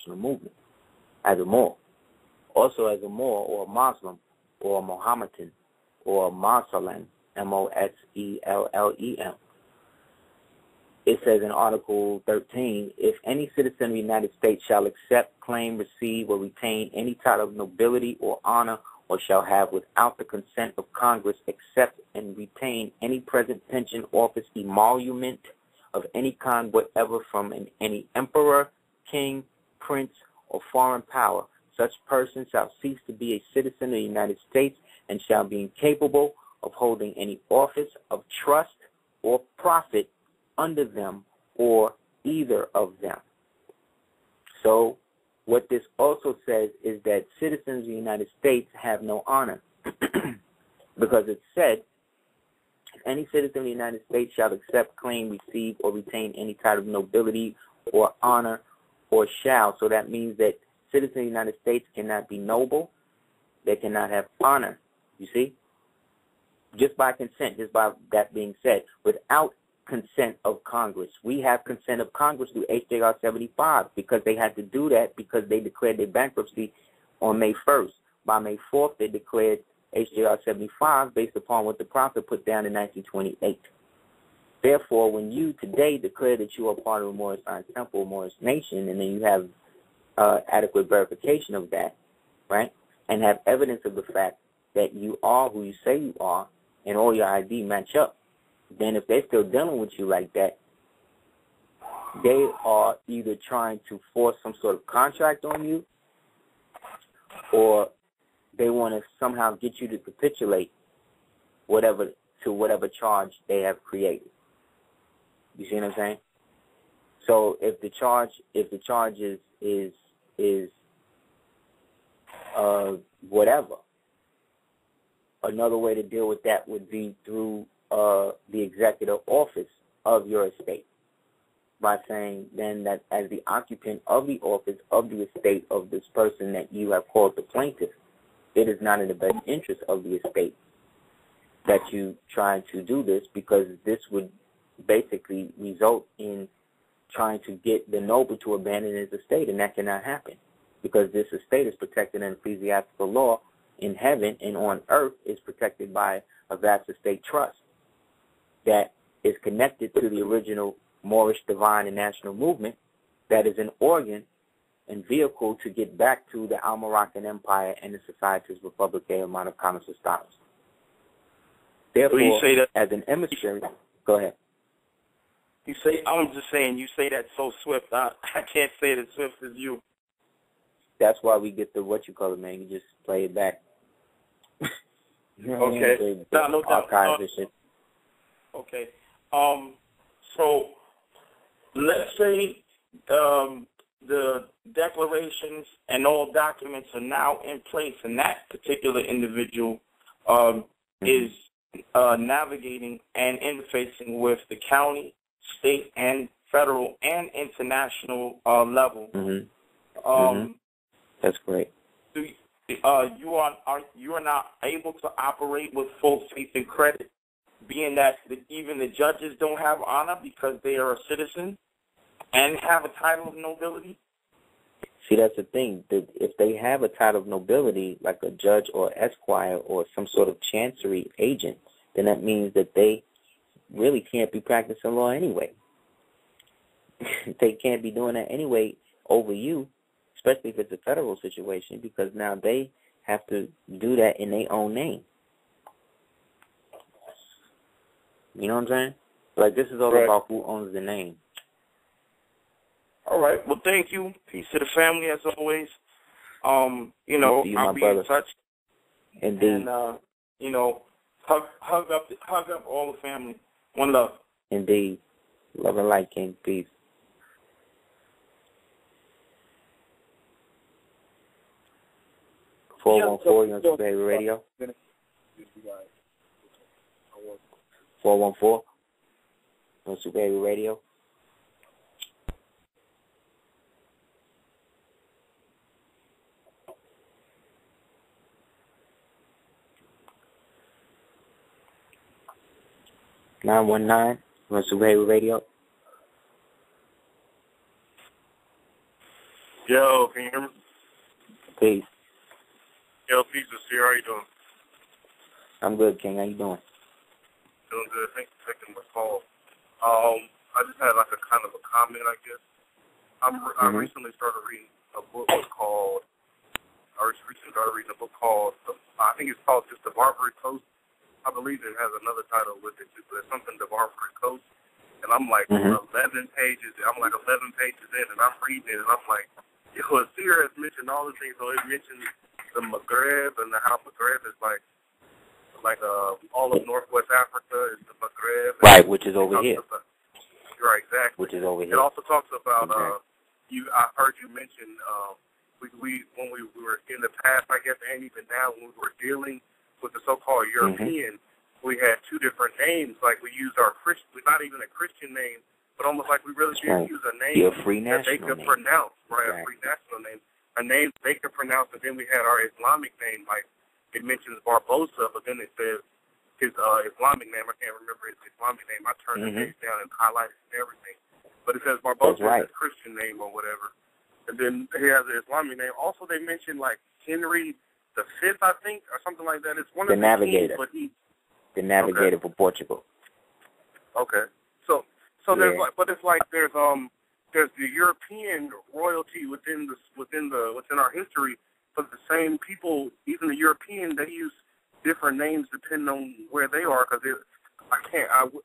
movement as a Moor. Also as a Moor or a Muslim or a Mohammedan or a Moslem, Moslem. It says in Article 13, if any citizen of the United States shall accept, claim, receive, or retain any title of nobility or honor, or shall have without the consent of Congress accept and retain any present pension, office, emolument of any kind whatever from any emperor, king, prince, or foreign power, such person shall cease to be a citizen of the United States and shall be incapable of holding any office of trust or profit under them or either of them. So what this also says is that citizens of the United States have no honor because it said, any citizen of the United States shall accept, claim, receive, or retain any title of nobility or honor or shall. So that means that citizens of the United States cannot be noble. They cannot have honor, you see, just by consent, just by that being said, without consent of Congress. We have consent of Congress through H.J.R. 75 because they had to do that because they declared their bankruptcy on May 1st. By May 4th, they declared H.J.R. 75 based upon what the Prophet put down in 1928. Therefore, when you today declare that you are part of a Moorish Science Temple, Moorish Nation, and then you have adequate verification of that, right, and have evidence of the fact that you are who you say you are and all your ID match up, then if they're still dealing with you like that, they are either trying to force some sort of contract on you or they want to somehow get you to capitulate whatever charge they have created. You see what I'm saying? So if the charge is whatever, another way to deal with that would be through the executive office of your estate, by saying then that as the occupant of the office of the estate of this person that you have called the plaintiff, it is not in the best interest of the estate that you try to do this, because this would basically result in trying to get the noble to abandon his estate, and that cannot happen because this estate is protected in ecclesiastical law in heaven, and on earth is protected by a vast estate trust that is connected to the original Moorish divine and national movement that is an organ and vehicle to get back to the Almoroccan Empire and the Society's Republic of Monocamus Estados. Therefore, so you say that, as an emissary, go ahead. You say, I'm just saying, you say that so swift. I can't say it as swift as you. That's why we get the what you call it, man. You just play it back. Okay. No doubt. Okay. So let's say the declarations and all documents are now in place, and that particular individual is navigating and interfacing with the county, state, and federal and international level. That's great. You are not able to operate with full faith and credit, being that even the judges don't have honor because they are a citizen and have a title of nobility? See, that's the thing. If they have a title of nobility, like a judge or esquire or some sort of chancery agent, then that means that they really can't be practicing law anyway. They can't be doing that anyway over you, especially if it's a federal situation, because now they have to do that in their own name. You know what I'm saying? Like, this is all about who owns the name. All right. Well, thank you. Peace to the family, as always. I'll be in touch. Indeed. And, hug up all the family. One love. Indeed. Love and light, King. Peace. Yeah, 414, you're on Super Heru Radio. 414 on Super Heru Radio. (919) on Super Heru Radio. Yo, can you hear me? Peace. Yo, peace to see. How you doing? I'm good, King. How you doing? Doing good. Thanks for taking my call. I just had like a kind of a comment, I guess. I recently started reading a book called. I think it's called just The Barbary Coast. I believe it has another title with it, but it's something The Barbary Coast. And I'm like 11 pages. I'm like 11 pages in, and I'm reading it, and I'm like, yo, Seer has mentioned all the things. So it mentions the Maghreb and how Maghreb is like all of Northwest Africa is the Maghreb. Right, which is over here. Right, exactly. Which is over here. It also talks about I heard you mention when we were in the past, I guess, and even now when we were dealing with the so-called European, we had two different names. Like we used our not even a Christian name, but almost like we really did use a name that they could pronounce, right? A free national name, a name they could pronounce. And then we had our Islamic name, like it mentions Barbosa, but then it says his Islamic name. I can't remember his Islamic name. I turned the page down and highlighted everything, but it says Barbosa is his Christian name or whatever. And then he has an Islamic name. Also, they mentioned like Henry the Fifth, I think, or something like that. It's one of the navigator. Kings, the navigator for Portugal. Okay. So there's like, but it's like there's the European royalty within our history, but the same people, even the European, they use different names depending on where they are. Because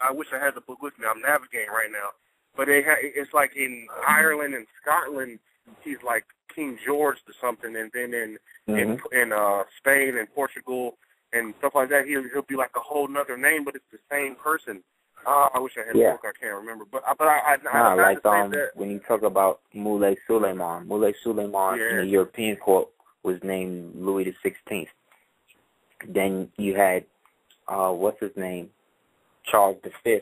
I wish I had the book with me. I'm navigating right now, but it's like in Ireland and Scotland, he's like King George or something, and then in Spain and Portugal and stuff like that, he'll be like a whole nother name, but it's the same person. I wish I had a book. I can't remember, but I like when you talk about Moulay Suleiman in the European court was named Louis the 16th. Then you had what's his name, Charles V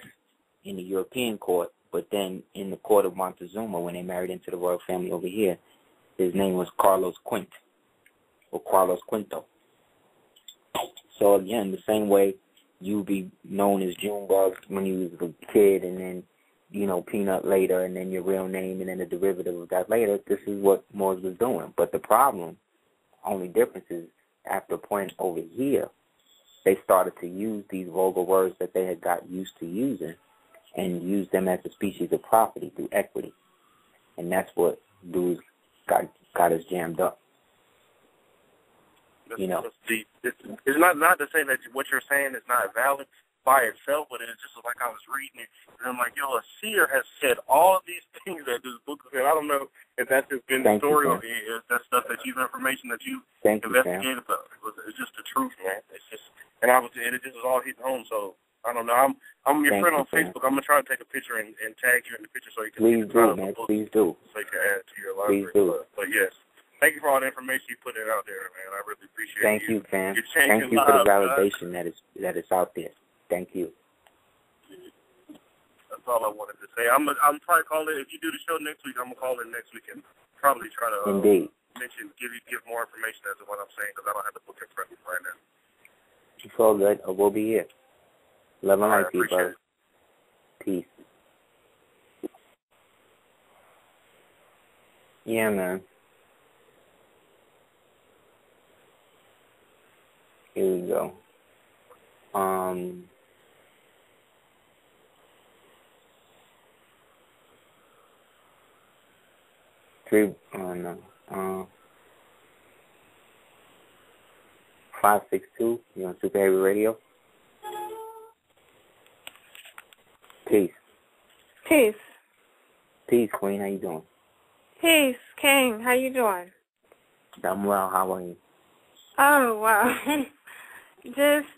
in the European court, but then in the court of Montezuma, when they married into the royal family over here, his name was Carlos Quint or Carlos Quinto. So again, the same way you be known as Junebug when you was a kid, and then, Peanut later, and then your real name, and then a derivative of that later. This is what Moors was doing. But the problem, only difference is, after a point over here, they started to use these vulgar words that they had got used to using and use them as a species of property through equity. And that's what dudes got us jammed up. It's not to say that what you're saying is not valid by itself, but it's just like I was reading it, and I'm like, yo, a seer has said all of these things that this book said. I don't know if that's just been the story or if that's stuff that information that you investigated, but it's just the truth, man. It's just, and it just was all hitting home. So I don't know. I'm your friend on Facebook. I'm gonna try to take a picture and tag you in the picture so you can see the title of the book. Please do. So you can add it to your library. Please do. But yes. Thank you for all the information you put out there, man. I really appreciate it. Thank you, fam. Thank you for the validation that is out there. Thank you. That's all I wanted to say. I'm probably calling. If you do the show next week, I'm gonna call in next week and probably try to give more information as to what I'm saying, because I don't have the book in front of me right now. It's all good. I will be here. Love and life to you, brother. Peace. Yeah, man. Here we go. No. 562. You on Super Heavy Radio? Peace. Peace. Peace, Queen. How you doing? Peace, King. How you doing? I'm well. How are you? Oh, wow. Just,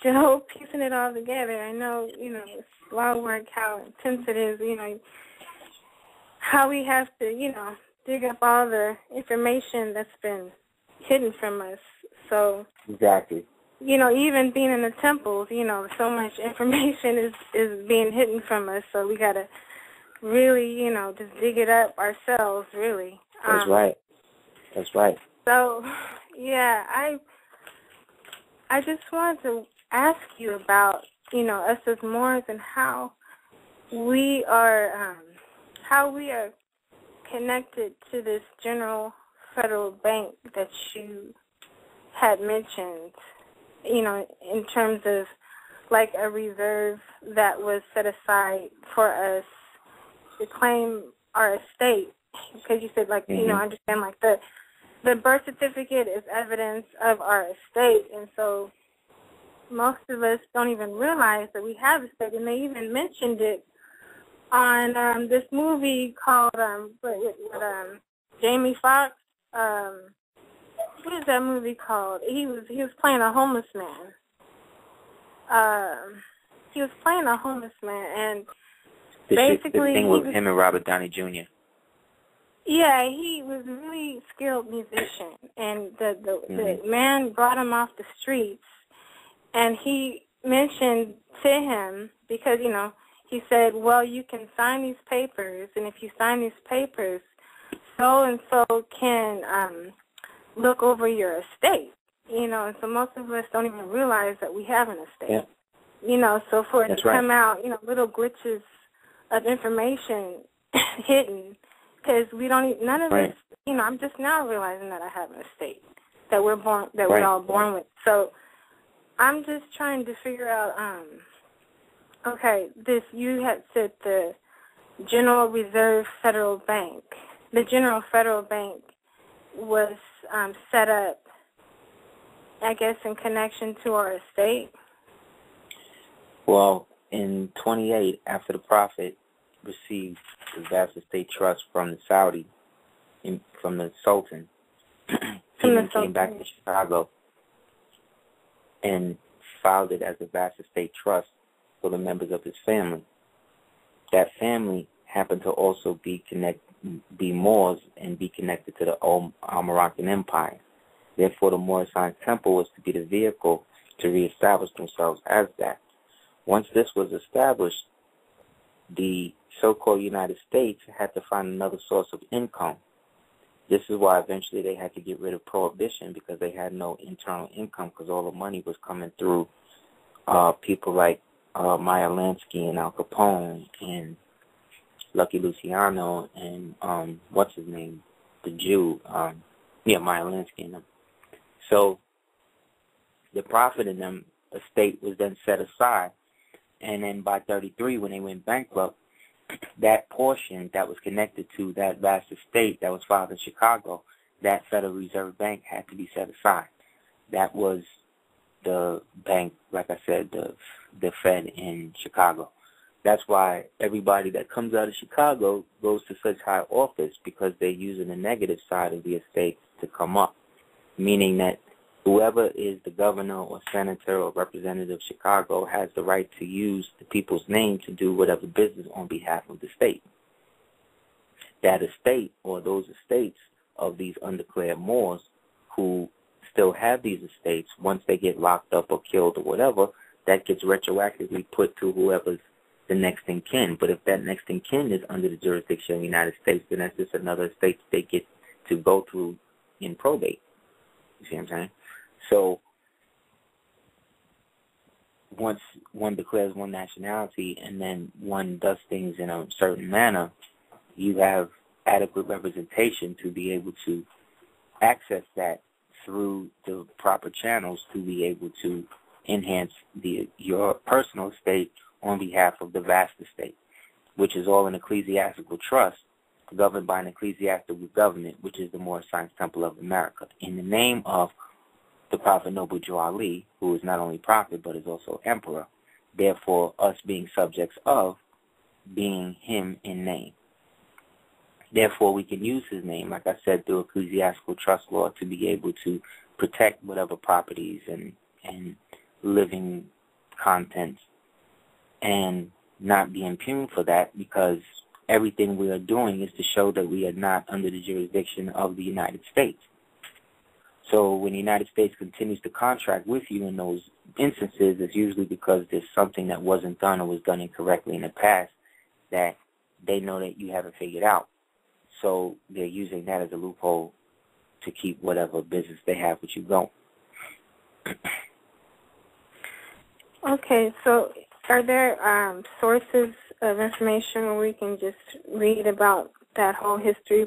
still piecing it all together. I know, it's a lot of work, how intense it is, how we have to, dig up all the information that's been hidden from us. So, exactly. Even being in the temples, so much information is being hidden from us. So we got to really, just dig it up ourselves, really. That's right. That's right. So, yeah, I just wanted to ask you about, us as Moors and how we are connected to this General Federal Bank that you had mentioned, in terms of like a reserve that was set aside for us to claim our estate, because you said, like, I understand, like, the birth certificate is evidence of our estate, and so most of us don't even realize that we have estate, and they even mentioned it on this movie called, with Jamie Foxx. What is that movie called? He was playing a homeless man. He was playing a homeless man, and basically the thing with him and Robert Downey Jr. Yeah, he was a really skilled musician, and the man brought him off the streets, and he mentioned to him, because, he said, well, you can sign these papers, and if you sign these papers, so-and-so can look over your estate, and so most of us don't even realize that we have an estate, so for it to come out, little glitches of information hidden, because we don't, none of us, I'm just now realizing that I have an estate that we're born, that we're all born with. So I'm just trying to figure out, you had said the General Reserve Federal Bank. The General Federal Bank was set up, I guess, in connection to our estate. Well, in 28, after the Prophet received the vast estate trust from the Saudi, from the Sultan, he came back to Chicago and filed it as a vast estate trust for the members of his family. That family happened to also be Moors and be connected to the old Moroccan Empire. Therefore, the Moorish Temple was to be the vehicle to reestablish themselves as that. Once this was established, the so-called United States had to find another source of income. This is why eventually they had to get rid of prohibition, because they had no internal income, because all the money was coming through people like Meyer Lansky and Al Capone and Lucky Luciano and what's his name, the Jew, Meyer Lansky and them. So the Prophet in them estate was then set aside, and then by 33, when they went bankrupt, that portion that was connected to that vast estate that was filed in Chicago, that Federal Reserve Bank had to be set aside. That was the bank, like I said, the Fed in Chicago. That's why everybody that comes out of Chicago goes to such high office, because they're using the negative side of the estate to come up, meaning that whoever is the governor or senator or representative of Chicago has the right to use the people's name to do whatever business on behalf of the state. That estate, or those estates of these undeclared Moors who still have these estates, once they get locked up or killed or whatever, that gets retroactively put to whoever's the next in kin. But if that next in kin is under the jurisdiction of the United States, then that's just another estate that they get to go through in probate. You see what I'm saying? So once one declares one nationality and then one does things in a certain manner, you have adequate representation to be able to access that through the proper channels to be able to enhance your personal estate on behalf of the vast estate, which is all an ecclesiastical trust governed by an ecclesiastical government, which is the Moorish Science Temple of America, in the name of the Prophet Noble Jew Ali, who is not only prophet but is also emperor, therefore us being subjects of being him in name. Therefore we can use his name, like I said, through ecclesiastical trust law to be able to protect whatever properties and living contents and not be impugned for that, because everything we are doing is to show that we are not under the jurisdiction of the United States. So when the United States continues to contract with you in those instances, it's usually because there's something that wasn't done or was done incorrectly in the past that they know that you haven't figured out. So they're using that as a loophole to keep whatever business they have with you going. Okay, so are there sources of information where we can just read about that whole history